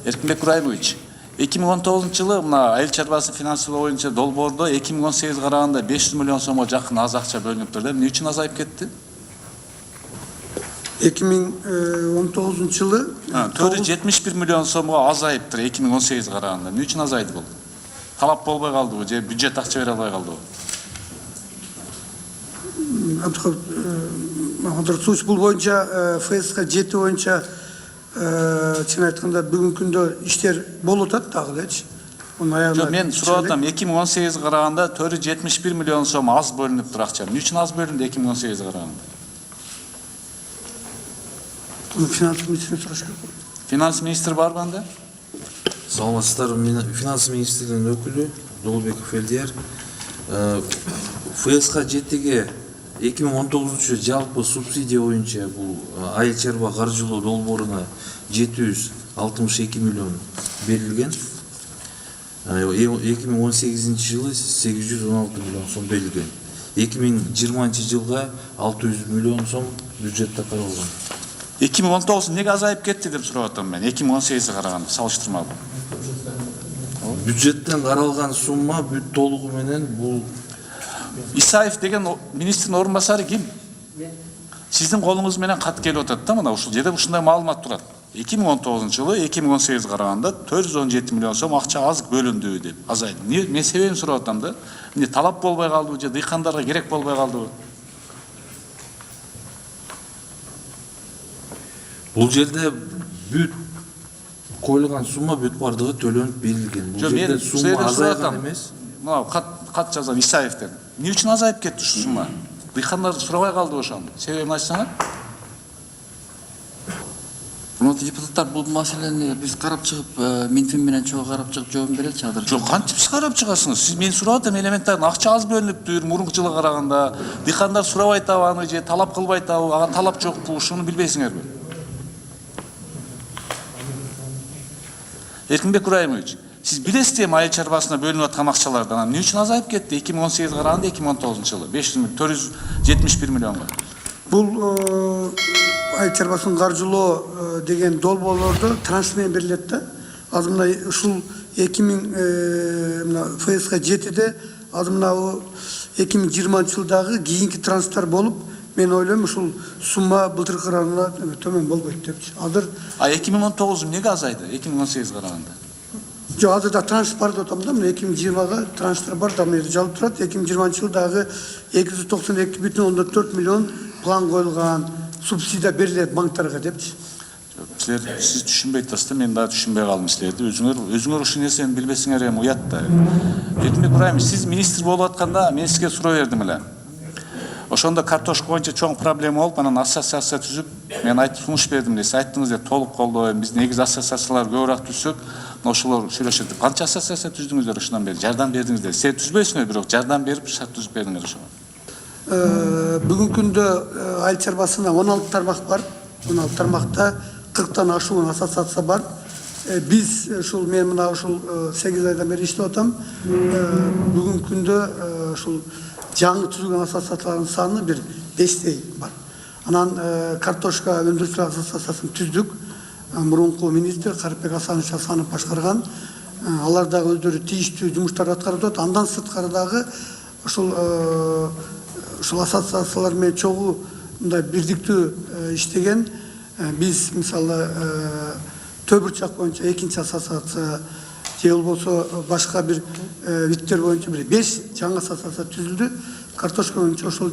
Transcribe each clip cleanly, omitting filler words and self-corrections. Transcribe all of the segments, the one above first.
Эркинбек Кураймович, 2019-жылы мына айыл чарбасы финансылоо боюнча долбоордо 2018 караганда 500 миллион сомго жакын аз акча бөлүнүптүр да. Эмне үчүн азайып кетти? 2019 жылы 471 миллион сомго азайыптыр 2018 караганда. Эмне үчүн азайды бул? Талап болбой калдыбы же бюджет акча бере албай калдыбы? Дұрыс, бұл бойынша ФСК 7 бойынша чын айтканда бүгүнкү күндө иштер болуп атат дагы элечи. Жок, мен сурап атам, 2018 караганда 471 миллион сом аз бөлүнүптүр акча. Эмне үчүн аз бөлүндү 2018 караганда? Финанс министринен сураш керек. Финанс министри барбы анда? Саламатсыздар, мен финанс министринин өкүлү Долбеков Элдияр. ФСК 7-ге 2019 жалпы субсидия боюнча бул айыл чарба каржылоо долбооруна 762 миллион берилген. 2018 жылы 816 миллион сом берилген. 2020 жылга 600 миллион сом бюджетте каралган. 2019 неге азайып кетти деп сурап атам мен. 2018 караганда салыштырмалуу. Бюджеттен каралган сумма бүт толугу менен бул Исаев деген министрдин орун басары ким? Сиздин колуңуз менен кат келип атат да мына ушул жерде ушундай маалымат турат. 2019 жылы 2018 караганда 417 миллион сом акча аз бөлүндү деп азайды. Мен себебин сурап атам да. Эмне талап болбой калдыбы же дыйкандарга керек болбой калдыбы? Бул жерде бүт коюлган сумма бүт бардыгы төлөнүп берилген. Бул жерде сумма азайган эмес. Мына кат жазам Исаевден. Эмне үчүн азайып кетти ушу сумма? Дыйкандар сурабай калдыбы ошону? Себебин айтсаңар? Депутаттар бул маселени биз карап чыгып, Минфин менен чогуу карап чыгып жооп береличи азыр. Жок, кантип сиз карап чыгасыңыз? Сиз мен сурап атам, элементарный акча аз бөлүнүптүр, мурунку жылга караганда. Дыйкандар сурабай атабы же талап кылбай атабы, ага талап жокпу, ушуну билбейсиңерби? Эркинбек Кураймович, сиз билесизби айыл чарбасына бөлүнүп аткан акчалардан эмне үчүн азайып кетти 2018 караганда 2019 жылы 471 миллионго? Бул айыл чарбасын каржылоо деген долбоорлордо транш менен берилет да. Азыр мына ушул 2000 ФСК 7-де азыр мына 2020 жылдагы кийинки транштар болуп, мен ойлойм ушул сумма былтыркы караганда төмөн болбойт депчи. Азыр 2019 эмнеге азайды 2018 караганда? Жок, азырда транш бар деп атам да, мына 2020-га транштар бар да, мына жалып турат. 2020 жылдагы 292,4 миллион план коюлган, субсидия берилет банктарга депчи. Силер сиз түшүнбөй атасыздар, мен дагы түшүнбөй калдым силерди. Өзүңөр ушул нерсени билбесиңер эми уят да. Эркинбек Кураймович, сиз министр болуп атканда мен сизге суроо бердим эле. Ошондо картошка боюнча чоң проблема болуп, анан ассоциация түзүп, мен айтып сунуш бердим деп, айттыңыз деп толук колдойм. Биз негизи ассоциациялар көбүрөөк түзсөк, ошолор сүйлөшөт. Канча ассоциация түздүңүздөр ушундан бери? Жардам бердиңиздер. Силер түзбөйсүңөр, бирок жардам берип шарт түзүп бердиңер ошого. Бүгүнкү күндө айыл чарбасында 16 тармак бар. 16 тармакта 40тан ашуун ассоциация бар. Биз ушул мен мына ушул 8 айдан бери иштеп атам. Бүгүнкү күндө ушул жаңы түзүлгөн ассоциациялардын саны бир 5тей бар. Анан картошка өндүрүүчүлөр ассоциациясын түздүк. Мурунку министр Карипбек Асанович Асанов башкарган. Алар дагы өздөрү тийиштүү жумуштарды аткарып атат. Андан сырткары дагы ушул ассоциациялар менен чогуу мындай бирдиктүү иштеген. Биз мисалы Төбүрчак боюнча экинчи ассоциация же болбосо башка бир биттер боюнча бир 5 жаңы ассоциация түзүлдү. Картошка боюнча ошол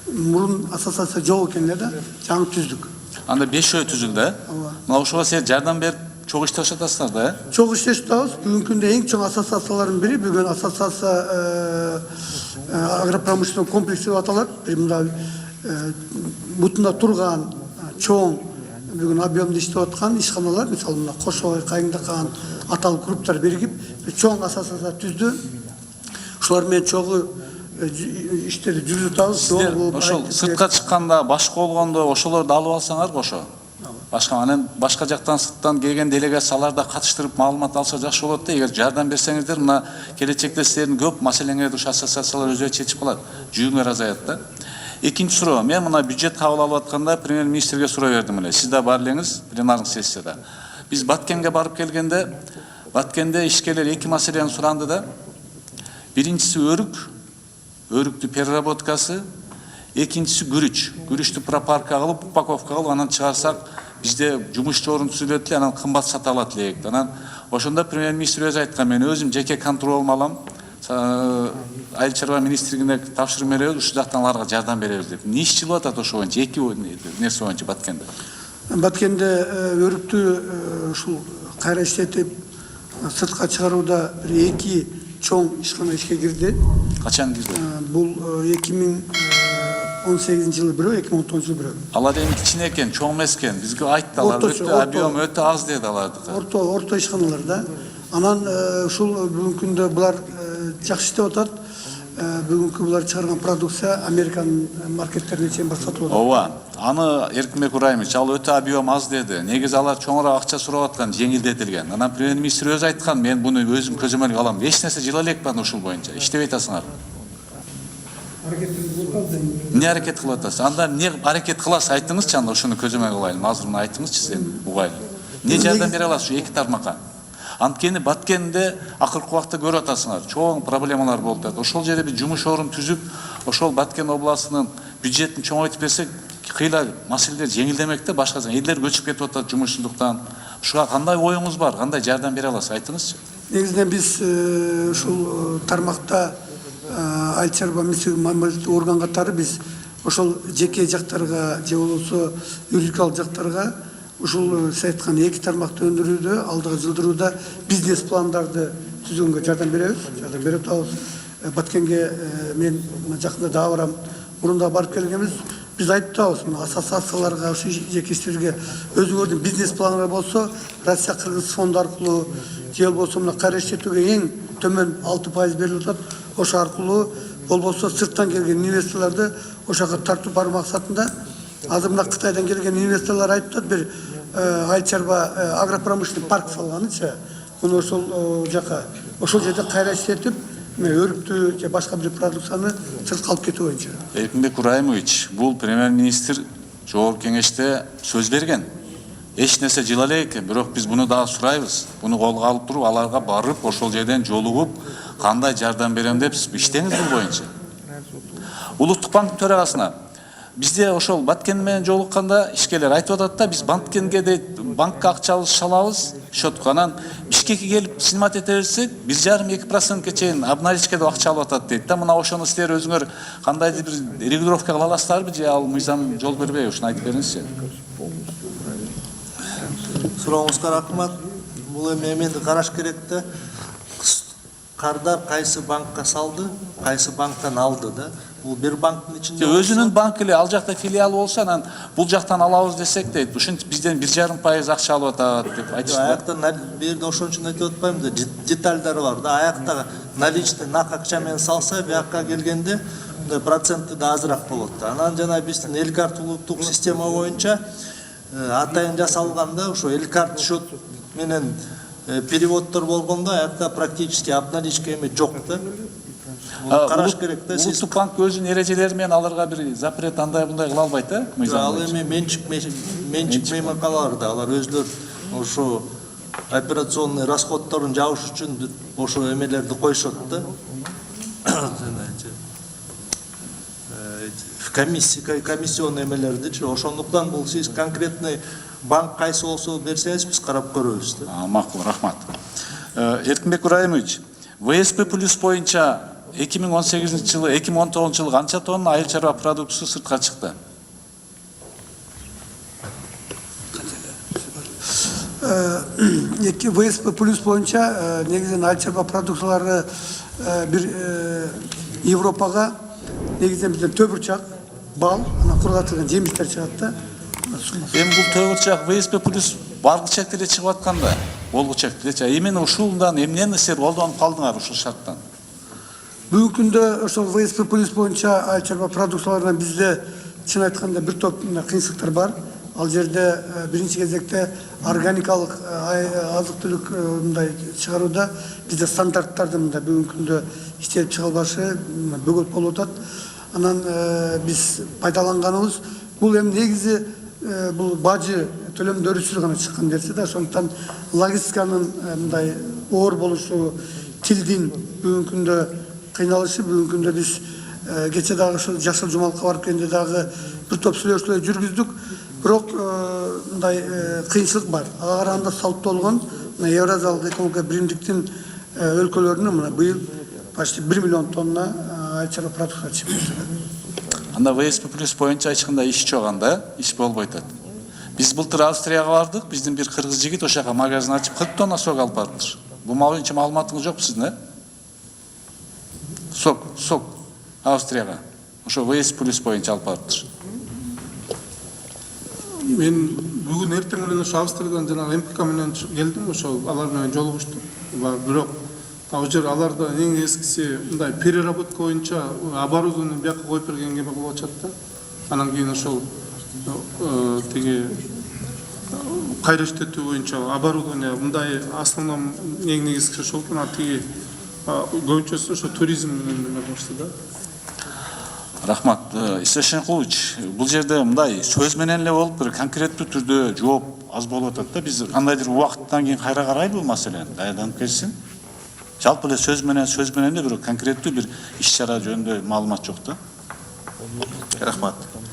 мурун ассоциация жок экен да, жаңы түздүк. Анда 5 түзүлдү. Мына ошого силер жардам берип чогуу иштешип атасыздар да? Чогуу иштешип атабыз. Бүгүнкү күндө эң чоң ассоциациялардын бири бүгүн ассоциация агропромышленный комплекс деп аталат. Бир мындай бутунда турган чоң бүгүн объемдуу иштеп аткан ишканалар, мисалы мына Кошой, Кайыңдакан, Атал групптар биригип чоң ассоциация түздү. Ушулар менен чогуу иштерди жүргүзүп атабыз. Силер ошол сыртка чыкканда башка болгондо ошолорду алып алсаңар кошо. Башка жактан сырттан келген делегациялар да катыштырып маалымат алса жакшы болот да. Эгер жардам берсеңиздер, мына келечекте силердин көп маселеңерди ушу ассоциациялар өзү чечип калат. Жүйүңөр азаят да. Экинчи суроо, мен мына бюджет кабыл алып атканда премьер-министрге суроо бердим эле. Сиз да бар элеңиз пленарный сессияда. Biz Batkent'e barıp gelgende, Batkent'te işçiler iki meseleni surandı da. Birincisi örüktü perrabotkası, ikincisi gürüç. Gürüçtü proparka alıp, upakovka alıp, anan çıkarsak, bizde cumuşçu orun tüzülötli, anan kımbat satalat leyekti. Anan, oşunda Premier Ministr öz aytkan, ben özüm jeke kontrol olmalam, Ayыл Чарба министрлигине тапшырып беребиз, ушул жактан аларга жардам беребиз деп. Не иш чыгып атат ошо боюнча, эки нерсе боюнча Баткенде? Баткенде өрүктү ушул кайра иштетип сыртка чыгарууда бир эки чоң ишкана ишке кирди. Качан кирди? Бул 2018 жылы бирөө, 2019 жылы бирөө. Алар эми кичине экен, чоң эмес экен. Бизге айтты, алар объем өтө аз деди алардыкы. Орто ишканаларда. Анан ушул бүгүнкү күндө булар жакшы иштеп атат. Бүгүнкү булар чыгарган продукция Американ маркеттерине чейин сатылып атат. Ооба, аны Эркинбек Урайымович, ал өтө объем аз деди. Негизи алар чоңураак акча сурап аткан, жеңилдетилген. Анан Премьер-министр өзү айткан, мен буну өзүм көзөмөлгө алам. Эч нерсе жыла элекпен ушул боюнча. Иштебей атасыңар. Не аракет кылып атасыз? Анда не аракет кыласыз? Айтыңызчы, анда ошону көзөмөлгө алайын. Азыр муну айтыңызчы сен угайлы. Не жардам бере аласыз эки тармакка? Анткени Баткенде акыркы убакта көрүп атасыңар, чоң проблемалар болуп атат. Ошол жерде биз жумуш орун түзүп, ошол Баткен областынын бюджетин чоңойтуп берсек, кыйла маселелер жеңилдемек да, башка элдер көчүп кетип атат жумушсуздуктан. Ушуга кандай оюңуз бар, кандай жардам бере аласыз, айтыңызчы. Негизинен биз ушул тармакта Айыл Чарба министрлиги орган катары биз ошол жеке жактарга же болбосо юридикалык жактарга ушул сиз айткан эки тармакты өндүрүүдө, алдыга жылдырууда бизнес пландарды түзгөнгө жардам беребиз, жардам берип атабыз. Баткенге мен жакында дагы барам, мурунда барып келгенбиз. Биз айтып атабыз, ассоциацияларга, ушу жекечтерге өзүңөрдүн бизнес планыңар болсо, Россия Кыргыз фонду аркылуу же болбосо мына кайра иштетүүгө эң төмөн 6% берилип атат. Ошо аркылуу болбосо сырттан келген инвесторлорду ошого тартуу бар максатында. Азыр мына Кытайдан келген инвесторлор айтып атат, бир Айыл Чарба агропромышленный парк салганычы, муну ошол жака, ошол жерде кайра иштетип, өрүктү же башка бир продукцияны сыртка алып кетүү боюнча. Эркинбек Урайымович, бул Премьер-министр жогорку кеңеште сөз берген. Эч нерсе жыла элек экен, бирок биз буну дагы сурайбыз. Буну колго алып туруп, аларга барып, ошол жерден жолугуп, кандай жардам берем деп иштеңиз бул боюнча. Улуттук банк төрагасына бизде ошол Баткен менен жолукканда ишкерлер айтып атат да, биз Баткенге де банкка акча алабыз, счетко. Анан Бишкекке келип снимать эте берсек, 1,5-2%ке чейин обналичке деп акча алып атат дейт да. Мына ошону силер өзүңөр кандайдыр бир регулировка кыла аласыздарбы же ал мыйзам жол бербей, ушуну айтып бериңизчи. Сурооңузга рахмат. Бул эми эменди караш керек да. Кардар кайсы банкка салды, кайсы банктан алды да. Бул бир банктын ичинде өзүнүн банк эле, ал жакта филиалы болсо, анан бул жактан алабыз десек дейт. Ушинтип бизден 1,5% акча алып атат деп айтышты. Аякта бир жерде ошон үчүн айтып атпайм да, детальдары бар да. Аякта наличный нак акча менен салса, биякка келгенде проценти да азыраак болот да. Анан жана биздин элкарт улуттук система боюнча атайын жасалганда, ошо элкарт счет менен переводдор болгондо, аякта практически обналичка эме жок да. Караш керек да. Улуттук банк өзүнүн эрежелери менен аларга бир запрет андай мындай кыла албайт да? Ал эми менчик мейманкалар да, алар өздөр ошо операционный расходдорун жабыш үчүн ошо эмелерди коюшат да. Комиссионный эмелердичи. Ошондуктан бул сиз конкретный банк кайсы болсо берсеңиз биз карап көрөбүз да. Макул, рахмат. Эркинбек Урайымович, ВСП плюс боюнча 2018 жылы, 2019 жылы канча тонна айыл чарба продукциясы сыртка чыкты? ВСП плюс боюнча негизинен айыл чарба продукциялары бир Европага негизинен бизден төбүрчак, бал, анан кургатылган жемиштер чыгат да. Эми бул төбүрчак ВСП плюс баргычак деле чыгып атканда, болгучак делечи. Эмне ушулдан эмнени силер колдонуп калдыңар ушул шарттан? Бүгүнкү күндө ошол ВСП плюс боюнча айыл чарба продукцияларынан бизде чын айтканда бир топ кыйынчылыктар бар. Ал жерде биринчи кезекте органикалык азык түлүк мындай чыгарууда бизде стандарттарды мындай бүгүнкү күндө иштелип чыга албашы бөгөт болуп атат. Анан биз пайдаланганыбыз бул эми негизи бул бажы төлөмдөрүсүз гана чыккан дерсе да, сондуктан логистиканын мындай оор болушу, тилдин бүгүнкү күндө кыйналышы, бүгүнкү күндө биз кече дагы ушул Жашыл Жумалыкка барып келгенде дагы бир топ сүйлөшүүлөр жүргүздүк. Бирок мындай кыйынчылык бар. Ага караганда салттуу болгон Евразиялык экономикалык биримдиктин өлкөлөрүнө мына быйыл почти 1 миллион тонна айыл чарба продукция чыгып жатат. Анда ВСП плюс боюнча ачканда иш чок, анда иш болбой атат. Биз былтыр Австрияга бардык, биздин бир кыргыз жигит ошол жака магазин ачып 40 тонна сок алып барыптыр. Бул боюнча маалыматыңыз жокпу сиздин, Сок Австрияга. Ошо ВС плюс боюнча алып барыптыр. Мен бүгүн эртең менен ошо Австриядан жанагы МПК менен келдим, ошо алар менен жолугуштум. Бирок ал жер аларда эң эскиси мындай переработка боюнча оборудование бияка коюп бергенге болуп атат да. Анан кийин ошол тиги кайра иштетүү боюнча оборудование мындай основном эң негизги ошол экен, тиги көбүнчөсү ошо туризм менен баштады да. Рахмат. Исешенкулович, бул жерде мындай сөз менен эле болуп, бир конкреттүү түрдө жооп аз болуп атат да. Биз кандайдыр убакыттан кийин кайра карайлы бул маселени, даярданып келсин. Жалпы эле сөз менен эле бир конкреттүү бир иш чара жөнүндө маалымат жок да. Рахмат.